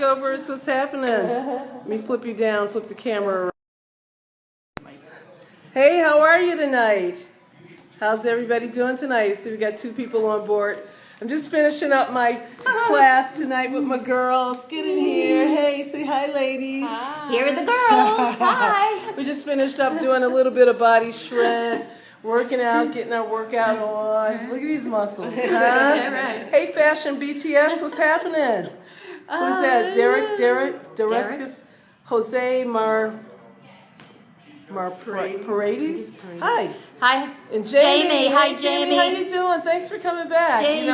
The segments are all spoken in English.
Periscopers, what's happening? Let me flip you down, flip the camera around. Hey, how are you tonight? How's everybody doing tonight? So we got 2 people on board. I'm just finishing up my class tonight with my girls. Get in here. Hey, say hi, ladies. Hi. Here are the girls. Hi. We just finished up doing a little bit of body shred. Working out, getting our workout on. Look at these muscles. Huh? Right. Hey, Fashion BTS, what's happening? Who's that? Derek, Jose Paredes? Hi. Hi. And Jamie. Hi, Jamie. How you doing? Thanks for coming back. Jamie.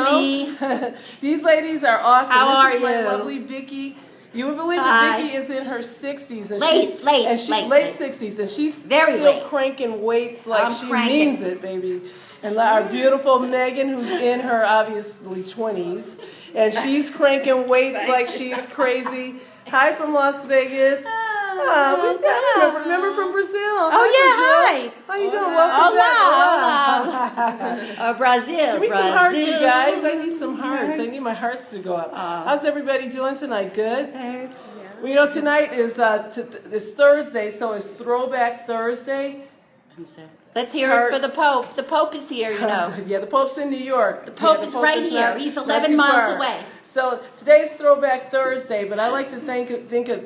You know? These ladies are awesome. How this is are my you? lovely Vicky. You would believe that Vicky is in her 60s and late 60s, and she's Very still late. cranking weights like she cranking. means it, baby. And our beautiful Megan, who's in her obviously 20s, and she's cranking weights like she's crazy. Hi from Las Vegas. Remember from Brazil. Hi. How you doing? Welcome back. Brazil. Give me some hearts, you guys. I need some hearts. I need my hearts to go up. How's everybody doing tonight? Good? Well, you know, tonight is it's Thursday, so it's Throwback Thursday. Let's hear it for the Pope. The Pope is here, you know. Yeah, the Pope's in New York. The Pope is right here. He's 11 miles away. So today's Throwback Thursday, but I like to think of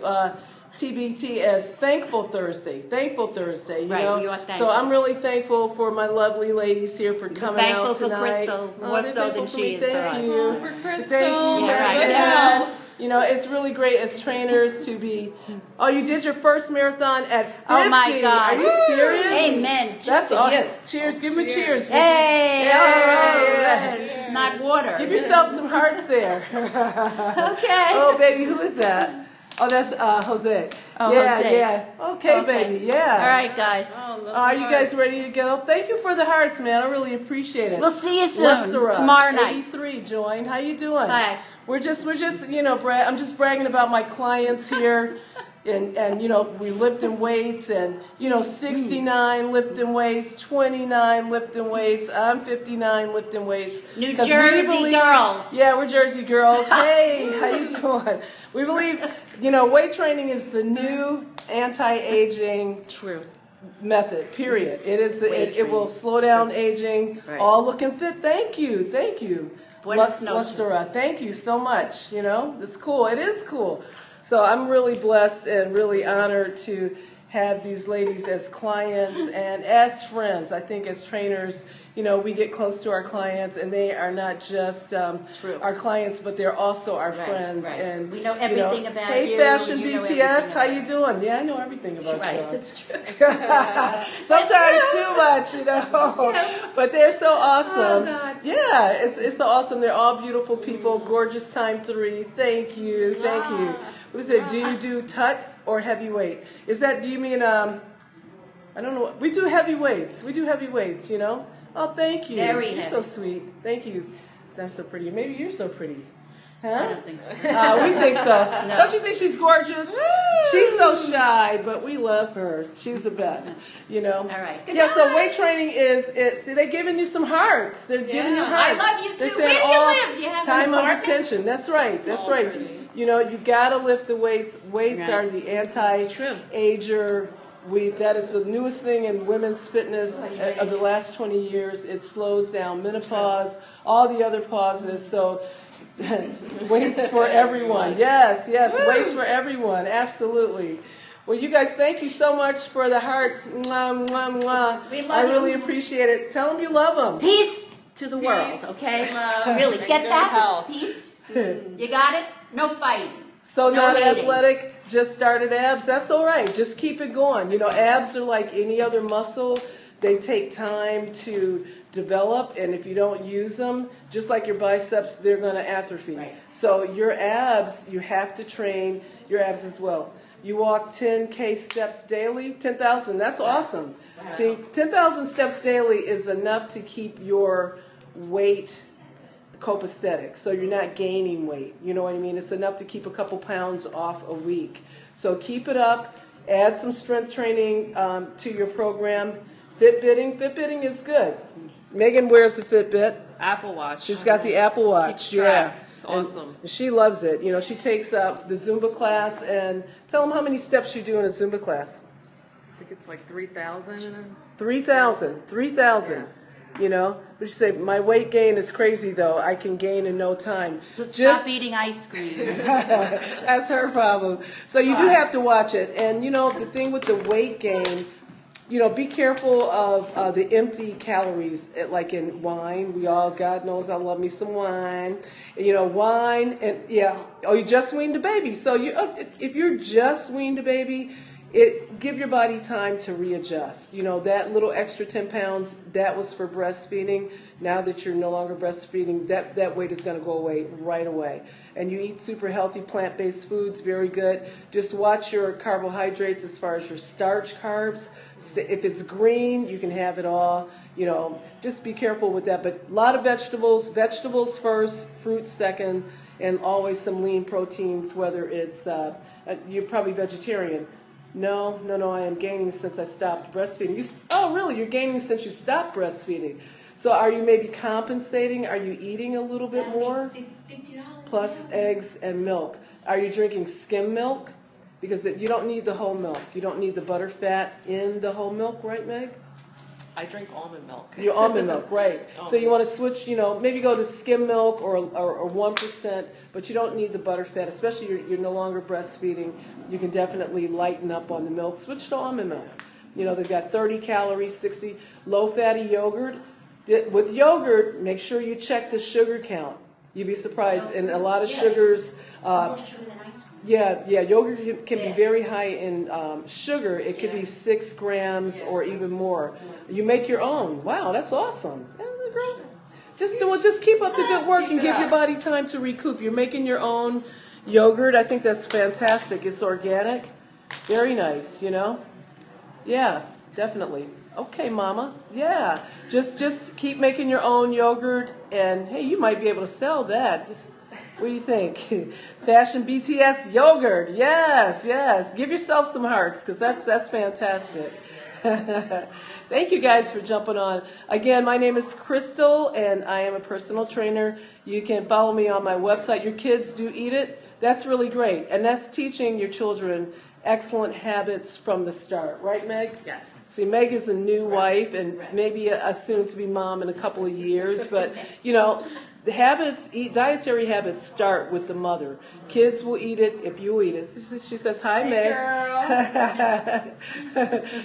TBT as Thankful Thursday. Thankful Thursday, you know. You are thankful. So I'm really thankful for my lovely ladies here for coming out tonight. Thankful for Crystal, more so than she is for us. Thank you. For Crystal. Thank you. Yeah. You know, it's really great as trainers to be. Oh, you did your first marathon at 50. Oh my God! Are you serious? Amen. That's to awesome. you. Cheers! Give me cheers. Hey! Yeah. This is not water. Give yourself some hearts there. Okay. Oh, baby, who is that? Oh, that's Jose. Oh, yeah, Jose. yeah. Okay, baby, yeah. All right, guys. Are you guys ready to go? Thank you for the hearts, man. I really appreciate it. We'll see you soon. Lexera, Tomorrow night. 83 joined. How you doing? Hi. We're just, you know, I'm just bragging about my clients here. And you know, we lifting weights, and you know, 69 lifting weights, 29 lifting weights. I'm 59 lifting weights. New Jersey girls. Yeah, we're Jersey girls. Hey, how you doing? We believe, you know, weight training is the new anti-aging method. Period. It is. It will slow down aging. Right. All looking fit. Thank you. Thank you. Lexera, thank you so much. You know, it's cool. It is cool. So I'm really blessed and really honored to have these ladies as clients and as friends. I think as trainers, you know, we get close to our clients, and they are not just our clients, but they're also our friends. Right. And we know everything about you. Hey, Fashion you know BTS, how you doing? Yeah, I know everything about you. It's true. Sometimes too much, you know. But they're so awesome. Oh, God. Yeah, it's so awesome. They're all beautiful people. Gorgeous Time 3. Thank you. Thank you. What is it? Do you do tut or heavyweight? Is that, do you mean, I don't know. We do heavyweights. We do heavyweights, you know. Oh, thank you. Very You're heavy. so sweet. Thank you. That's so pretty. Maybe you're so pretty. Huh? I don't think so. We think so. No. Don't you think she's gorgeous? She's so shy, but we love her. She's the best, you know. All right. Good Yeah, so night. weight training see, they're giving you some hearts. They're giving you hearts. I love you They're too. saying, Where do you live? You have time an of apartment? attention. That's right. That's right. Pretty. You know, you gotta lift the weights. Weights Right. are the anti-ager. That is the newest thing in women's fitness of the last 20 years. It slows down menopause, all the other pauses. So weights for everyone. Yes, weights for everyone. Absolutely. Well, you guys, thank you so much for the hearts. Mwah, mwah, mwah. We love I really you. appreciate it. Tell them you love them. Peace to the world, okay? love, Really, and get good that? health. Peace. You got it? No fighting. So No not hating. athletic, just started abs. That's all right. Just keep it going. You know, abs are like any other muscle. They take time to develop, and if you don't use them, just like your biceps, they're going to atrophy. Right. So your abs, you have to train your abs as well. You walk 10K steps daily, 10,000. That's awesome. Wow. See, 10,000 steps daily is enough to keep your weight copacetic, so you're not gaining weight. You know what I mean? It's enough to keep a couple pounds off a week. So keep it up. Add some strength training to your program. Fitbitting is good. Megan wears the Fitbit. Apple Watch. She's got the Apple Watch. Keep track. Yeah. It's awesome. And she loves it. You know, she takes up the Zumba class, and tell them how many steps you do in a Zumba class. I think it's like 3,000. 3,000. You know, but you say, my weight gain is crazy though. I can gain in no time. Stop eating ice cream. That's her problem. So you do have to watch it. And you know, the thing with the weight gain, you know, be careful of the empty calories, like in wine. We all, God knows I love me some wine. You know, wine and oh, you just weaned a baby. So if you're just weaned a baby, give your body time to readjust. You know, that little extra 10 pounds, that was for breastfeeding. Now that you're no longer breastfeeding, that weight is going to go away right away. And you eat super healthy plant-based foods, very good. Just watch your carbohydrates as far as your starch carbs. If it's green, you can have it all. You know, just be careful with that. But a lot of vegetables first, fruits second, and always some lean proteins, whether it's, you're probably vegetarian. No, I am gaining since I stopped breastfeeding. Oh, really? You're gaining since you stopped breastfeeding. So are you maybe compensating? Are you eating a little bit more? Plus eggs and milk. Are you drinking skim milk? Because you don't need the whole milk. You don't need the butter fat in the whole milk, right, Meg? I drink almond milk. Your almond milk, right. So you want to switch, you know, maybe go to skim milk or 1%, but you don't need the butter fat, especially you're no longer breastfeeding. You can definitely lighten up on the milk. Switch to almond milk. You know, they've got 30 calories, 60, low-fatty yogurt. With yogurt, make sure you check the sugar count. You'd be surprised. And a lot of sugars... yogurt can be very high in sugar. It could be 6 grams or even more. You make your own. Wow, that's awesome. Just keep up the good work and give your body time to recoup. You're making your own yogurt. I think that's fantastic. It's organic. Very nice, you know? Yeah, definitely. Okay, Mama. Yeah. Just keep making your own yogurt, and hey, you might be able to sell that. What do you think? Fashion BTS yogurt. Yes. Give yourself some hearts, because that's fantastic. Thank you guys for jumping on. Again, my name is Crystal, and I am a personal trainer. You can follow me on my website. Your kids do eat it. That's really great. And that's teaching your children excellent habits from the start. Right, Meg? Yes. See, Meg is a new wife and maybe a soon-to-be mom in a couple of years. But, you know, dietary habits start with the mother. Kids will eat it if you eat it. She says, hi, Meg.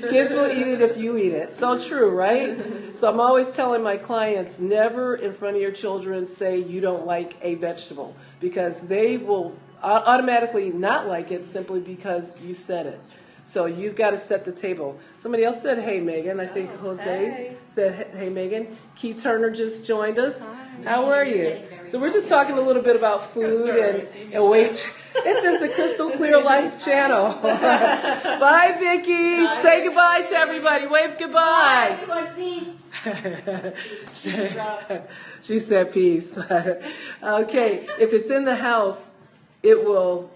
Kids will eat it if you eat it. So true, right? So I'm always telling my clients, never in front of your children say you don't like a vegetable, because they will automatically not like it simply because you said it. So you've got to set the table. Somebody else said, hey, Megan. I think Jose said, hey, Megan. Key Turner just joined us. Hi. How are you? So we're just talking a little bit about food and weight. This is the Crystal Clear Life channel. Bye, Vicki. Bye. Say goodbye to everybody. Wave goodbye. Bye, everyone. Peace. She said peace. Okay, if it's in the house, it will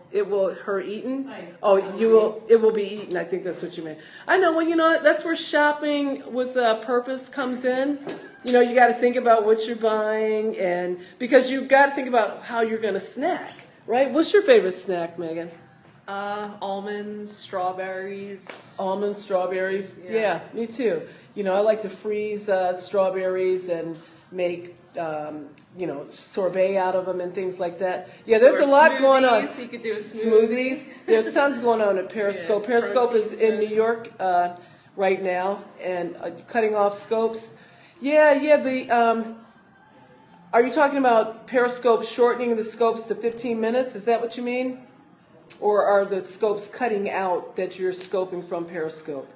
her eaten. Oh, it will be eaten. I think that's what you meant. I know. Well, you know, that's where shopping with purpose comes in. You know, you got to think about what you're buying, and because you've got to think about how you're going to snack, right? What's your favorite snack, Megan? Almonds, strawberries. Almonds, strawberries. Yeah, me too. You know, I like to freeze strawberries and make sorbet out of them and things like that. Yeah, there's a lot going on. You could do smoothies. There's tons going on at Periscope. Periscope is in New York right now, and cutting off scopes. Yeah. Are you talking about Periscope shortening the scopes to 15 minutes? Is that what you mean? Or are the scopes cutting out that you're scoping from Periscope?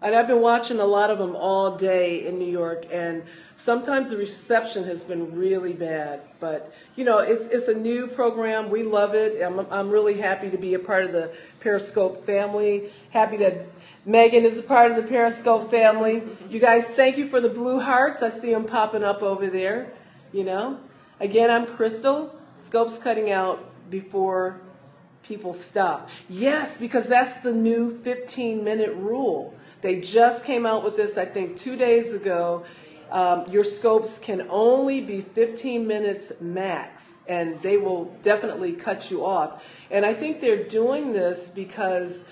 And I've been watching a lot of them all day in New York, and sometimes the reception has been really bad. But, you know, it's a new program. We love it. I'm really happy to be a part of the Periscope family. Happy that Megan is a part of the Periscope family. You guys, thank you for the blue hearts. I see them popping up over there, you know. Again, I'm Crystal. Scopes cutting out before people stop. Yes, because that's the new 15-minute rule. They just came out with this, I think, 2 days ago. your scopes can only be 15 minutes max, and they will definitely cut you off. And I think they're doing this because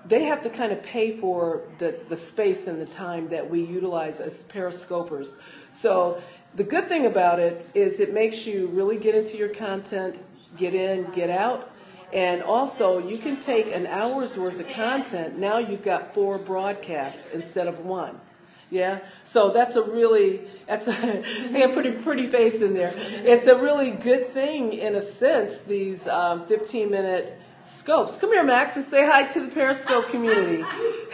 they have to kind of pay for the space and the time that we utilize as periscopers. So the good thing about it is it makes you really get into your content, get in, get out. And also, you can take an hour's worth of content. Now you've got 4 broadcasts instead of 1. Yeah, so that's a pretty face in there. It's a really good thing in a sense. These 15-minute scopes. Come here, Max, and say hi to the Periscope community.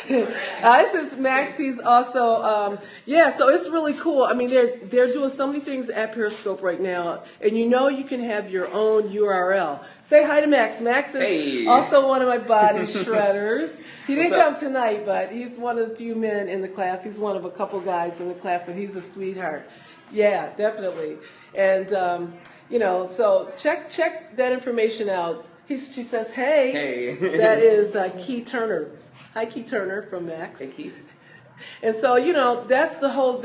This is Max. He's also so it's really cool. I mean, they're doing so many things at Periscope right now, and you can have your own URL. Say hi to Max. Max is also one of my body shredders. He didn't come tonight, but he's one of the few men in the class. He's one of a couple guys in the class, and he's a sweetheart. Yeah, definitely. And so check that information out. She says, hey. That is Key Turner. Hi, Key Turner from Max. Hey, Keith. And so, that's the whole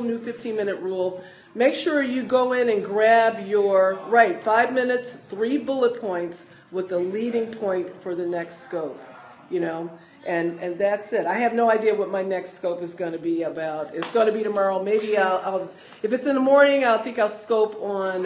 new 15-minute rule. Make sure you go in and grab your 5 minutes, 3 bullet points with a leading point for the next scope. And that's it. I have no idea what my next scope is going to be about. It's going to be tomorrow. Maybe I'll if it's in the morning, I think I'll scope on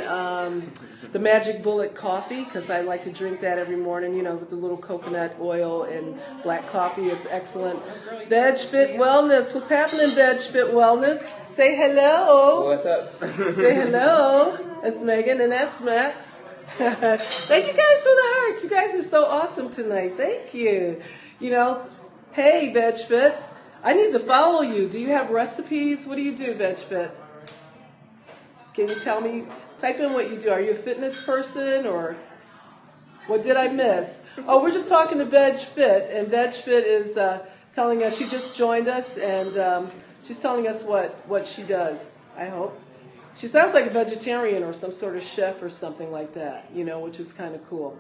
the Magic Bullet coffee, because I like to drink that every morning, with the little coconut oil and black coffee. Is excellent. Veg Fit Wellness. What's happening, Veg Fit Wellness? Say hello. What's up? Say hello. That's Megan, and that's Max. Thank you guys for the hearts. You guys are so awesome tonight. Thank you. Hey, VegFit, I need to follow you. Do you have recipes? What do you do, VegFit? Can you tell me? Type in what you do. Are you a fitness person, or what did I miss? Oh, we're just talking to VegFit, and VegFit is telling us, she just joined us, and she's telling us what she does, I hope. She sounds like a vegetarian or some sort of chef or something like that, which is kind of cool.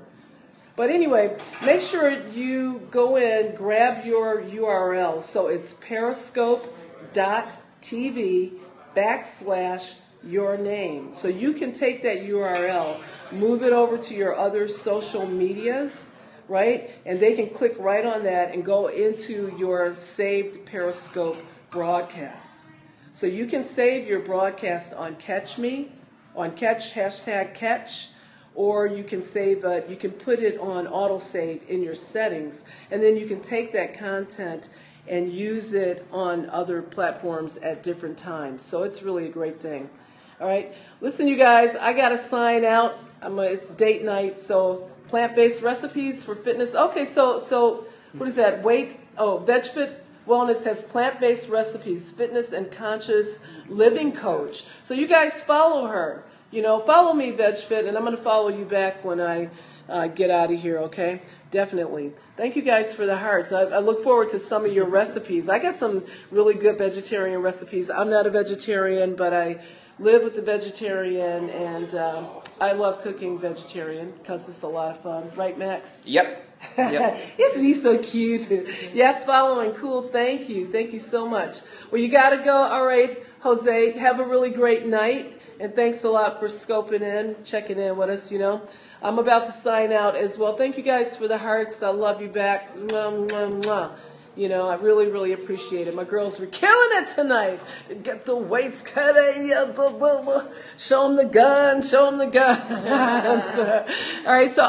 But anyway, make sure you go in, grab your URL. So it's periscope.tv/your name. So you can take that URL, move it over to your other social medias, right? And they can click right on that and go into your saved Periscope broadcast. So you can save your broadcast on Catch Me, on Catch, #Catch. Or you can save it, you can put it on autosave in your settings, and then you can take that content and use it on other platforms at different times. So it's really a great thing. All right, listen, you guys, I got to sign out. It's date night, so plant-based recipes for fitness. Okay, so what is that? VegFit Wellness has plant-based recipes, fitness and conscious living coach. So you guys follow her. Follow me, VegFit, and I'm going to follow you back when I get out of here, okay? Definitely. Thank you guys for the hearts. I look forward to some of your recipes. I got some really good vegetarian recipes. I'm not a vegetarian, but I live with a vegetarian, and I love cooking vegetarian because it's a lot of fun. Right, Max? Yep. He's so cute. Yes, following. Cool. Thank you. Thank you so much. Well, you got to go. All right, Jose, have a really great night. And thanks a lot for scoping in, checking in with us, I'm about to sign out as well. Thank you guys for the hearts. I love you back. Mwah, mwah, mwah. I really, really appreciate it. My girls were killing it tonight. Get the weights cut. Show them the gun. Show them the gun. All right, so